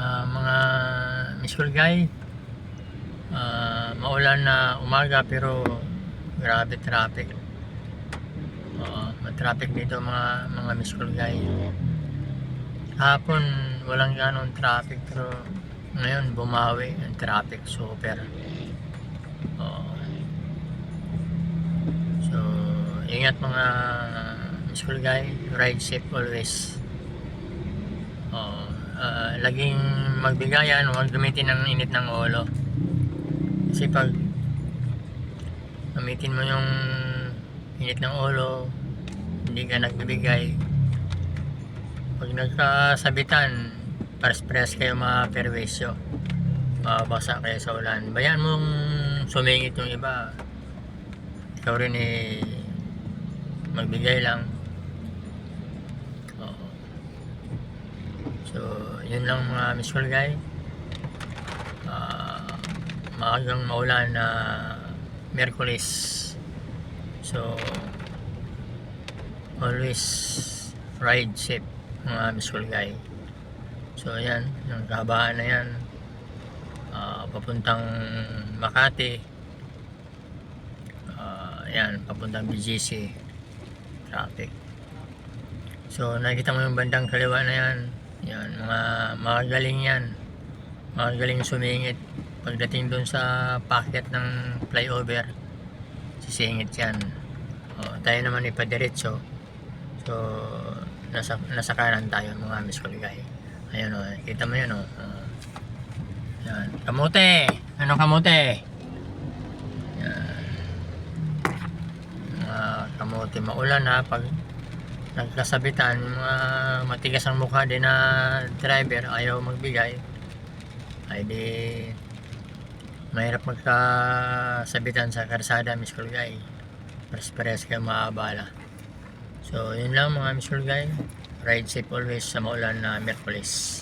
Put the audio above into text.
Mga school guy, maulan na umaga pero grabe traffic. Traffic dito mga school guy. Hapon walang ganong traffic pero ngayon bumawi ang traffic super. So ingat mga school guy, ride safe always. Laging magbigayan, huwag gamitin ng init ng ulo. Kasi pag gamitin mo yung init ng ulo, hindi ka nagbibigay, pag nagkasabitan, pares-pares kayo maperwisyo, mabasa kayo sa ulan. Bayan mong sumingit yung iba, ikaw rin magbigay lang. So yun lang mga school guy. Maagang maulan na Miyerkules, so always ride safe mga school guy. So ayan, yung kahabaan na yan, papuntang Makati, ayan, papuntang BGC traffic. So nakikita mo yung bandang kaliwa na yan, yan, mga galing yan, mga galing sumingit. Pagdating dun sa packet ng flyover, sisingit yan. Tayo naman ipadiretso, so nasa kanan tayo mga school guy. Ayan kita mo yan yan, kamote, ano kamote, yan, kamote. Maulan pag nagkasabitan, mga matigas ang mukha din na driver, ayaw magbigay, ay di mahirap magkasabitan sa karsada school guy, pares-pares kayo maabala. So yun lang mga school guy, ride safe always sa maulan na Miyerkules.